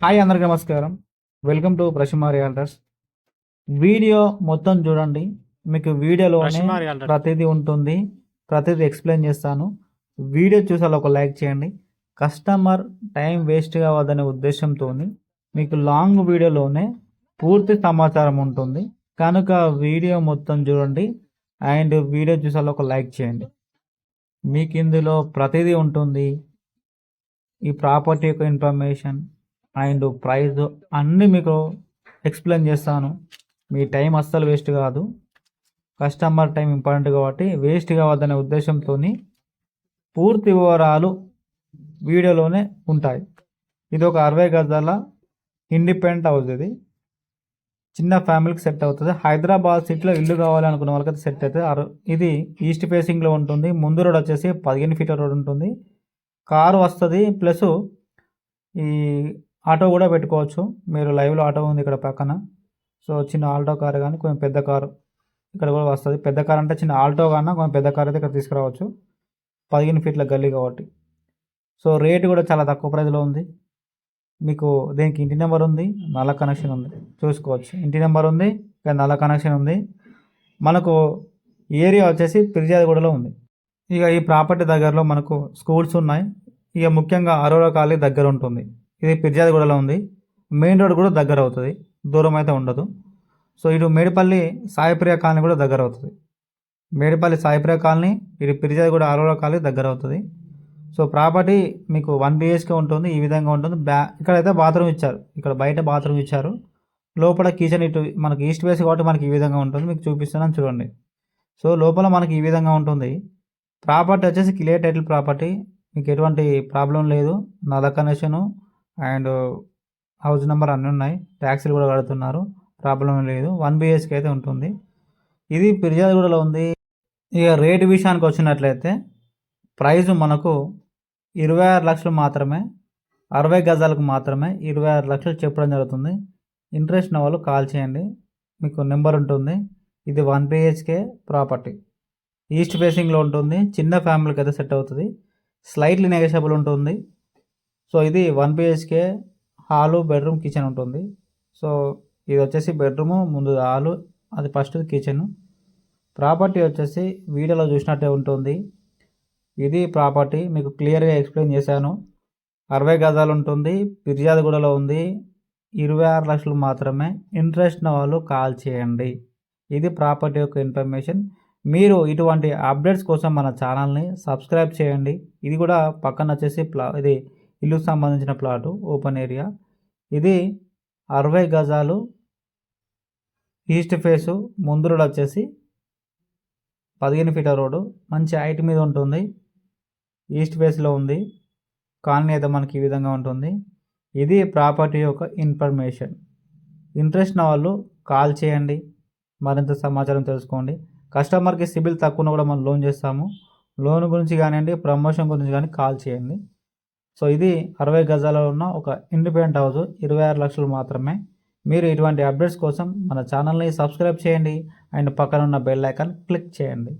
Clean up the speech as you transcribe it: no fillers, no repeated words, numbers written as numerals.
Hi అందరికి నమస్కారం. Welcome to Prashama realtors. Video మొత్తం చూడండి. మీకు వీడియోలోనే ప్రతిదీ ఉంటుంది, ప్రతిదీ ఎక్స్ప్లెయిన్ చేస్తాను. వీడియో చూసాక ఒక లైక్ చేయండి. కస్టమర్ టైం వేస్ట్ కావద్దనే ఉద్దేశంతో మీకు లాంగ్ వీడియోలోనే పూర్తి సమాచారం ఉంటుంది కనుక వీడియో మొత్తం చూడండి అండ్ వీడియో చూసాక ఒక లైక్ చేయండి. మీకు ఇందులో ప్రతిదీ ఉంటుంది. ఈ ప్రాపర్టీ యొక్క ఇన్ఫర్మేషన్ అండ్ ప్రైస్ అన్నీ మీకు ఎక్స్ప్లెయిన్ చేస్తాను. మీ టైం అస్సలు వేస్ట్ కాదు. కస్టమర్ టైం ఇంపార్టెంట్ కాబట్టి వేస్ట్ కావద్దనే ఉద్దేశంతో పూర్తి వివరాలు వీడియోలోనే ఉంటాయి. ఇది ఒక 60 గజాల ఇండిపెండెంట్ హౌస్. ఇది చిన్న ఫ్యామిలీకి సెట్ అవుతుంది. హైదరాబాద్ సిటీలో ఇల్లు కావాలనుకున్న వాళ్ళకైతే సెట్ అవుతుంది. ఇది ఈస్ట్ ఫేసింగ్లో ఉంటుంది. ముందు రోడ్ వచ్చేసి 15 ఫీట్ల రోడ్ ఉంటుంది. కారు వస్తుంది, ప్లస్ ఈ ఆటో కూడా పెట్టుకోవచ్చు. మీరు లైవ్లో ఆటో ఉంది ఇక్కడ పక్కన. సో చిన్న ఆల్టో కారు కానీ కొంచెం పెద్ద కారు ఇక్కడ కూడా వస్తుంది. పెద్ద కారు అంటే చిన్న ఆల్టో కన్నా కొంచెం పెద్ద కారు అయితే ఇక్కడ తీసుకురావచ్చు. 15 ఫీట్ల గల్లీ కాబట్టి. సో రేటు కూడా చాలా తక్కువ ప్రైస్లో ఉంది. మీకు దీనికి ఇంటి నెంబర్ ఉంది, నల్ల కనెక్షన్ ఉంది, చూసుకోవచ్చు. ఇంటి నెంబర్ ఉంది, నల్ల కనెక్షన్ ఉంది. మనకు ఏరియా వచ్చేసి పిర్జాదిగూడలో ఉంది. ఇక ఈ ప్రాపర్టీ దగ్గరలో మనకు స్కూల్స్ ఉన్నాయి. ఇక ముఖ్యంగా అరోరా కాలనీ దగ్గర ఉంటుంది. ఇది పిర్జాదిగూడలో ఉంది. మెయిన్ రోడ్ కూడా దగ్గర అవుతుంది, దూరం అయితే ఉండదు. సో ఇటు మేడిపల్లి సాయిప్రియ కాలనీ కూడా దగ్గర అవుతుంది. మేడిపల్లి సాయిప్రియ కాలనీ, ఇటు పిర్జాదిగూడ అరోరా కాలనీ దగ్గర అవుతుంది. సో ప్రాపర్టీ మీకు 1 BHK ఉంటుంది. ఈ విధంగా ఉంటుంది. ఇక్కడైతే బాత్రూమ్ ఇచ్చారు, ఇక్కడ బయట బాత్రూమ్ ఇచ్చారు. లోపల కిచెన్ ఇటు మనకి ఈస్ట్ ఫేస్ కాబట్టి మనకి ఈ విధంగా ఉంటుంది. మీకు చూపిస్తున్నాను చూడండి. సో లోపల మనకి ఈ విధంగా ఉంటుంది. ప్రాపర్టీ వచ్చేసి క్లియర్ టైటిల్ ప్రాపర్టీ. మీకు ఎటువంటి ప్రాబ్లం లేదు. నల్ల కనెక్షను అండ్ హౌస్ నెంబర్ అన్నీ ఉన్నాయి. ట్యాక్సీలు కూడా కడుతున్నారు, ప్రాబ్లం లేదు. 1 BHK అయితే ఉంటుంది. ఇది పిర్జాదిగూడలో ఉంది. ఇక రేటు విషయానికి వచ్చినట్లయితే ప్రైస్ మనకు 26 లక్షలు మాత్రమే. 60 గజాలకు మాత్రమే 26 లక్షలు చెప్పడం జరుగుతుంది. ఇంట్రెస్ట్ ఉన్న వాళ్ళు కాల్ చేయండి, మీకు నెంబర్ ఉంటుంది. ఇది 1 BHK ప్రాపర్టీ, ఈస్ట్ ఫేసింగ్లో ఉంటుంది. చిన్న ఫ్యామిలీకి అయితే సెట్ అవుతుంది. స్లైట్లీ నెగోషియబుల్ ఉంటుంది. సో ఇది 1 BHK హాలు, బెడ్రూమ్, కిచెన్ ఉంటుంది. సో ఇది వచ్చేసి బెడ్రూము, ముందు హాలు, అది ఫస్ట్ కిచెన్. ప్రాపర్టీ వచ్చేసి వీడియోలో చూసినట్టే ఉంటుంది. ఇది ప్రాపర్టీ మీకు క్లియర్గా ఎక్స్ప్లెయిన్ చేశాను. 60 గజాలు ఉంటుంది. పిర్జాదిగూడలో ఉంది. 26 లక్షలు మాత్రమే. ఇంట్రెస్ట్ ఉన్న వాళ్ళు కాల్ చేయండి. ఇది ప్రాపర్టీ యొక్క ఇన్ఫర్మేషన్. మీరు ఇటువంటి అప్డేట్స్ కోసం మన ఛానల్ని సబ్స్క్రైబ్ చేయండి. ఇది కూడా పక్కన వచ్చేసి ఇది ఇల్లుకు సంబంధించిన ప్లాటు, ఓపెన్ ఏరియా. ఇది 60 గజాలు ఈస్ట్ ఫేసు. ముందు రోడ్ వచ్చేసి 15 ఫీట్ల రోడ్డు, మంచి హైట్ మీద ఉంటుంది. ఈస్ట్ ఫేస్లో ఉంది. కాలనీ అయితే మనకి ఈ విధంగా ఉంటుంది. ఇది ప్రాపర్టీ యొక్క ఇన్ఫర్మేషన్. ఇంట్రెస్ట్ ఉన్న వాళ్ళు కాల్ చేయండి, మరింత సమాచారం తెలుసుకోండి. కస్టమర్కి సిబిల్ తక్కువ కూడా మనం లోన్ చేస్తాము. లోన్ గురించి కానివ్వండి, ప్రమోషన్ గురించి కానీ కాల్ చేయండి. సో ఇది 60 గజాలలో ఉన్న ఒక ఇండిపెండెంట్ హౌస్, 26 లక్షలు మాత్రమే. మీరు ఇటువంటి అప్డేట్స్ కోసం మన ఛానల్ని సబ్స్క్రైబ్ చేయండి అండ్ పక్కన ఉన్న బెల్ ఐకాన్ క్లిక్ చేయండి.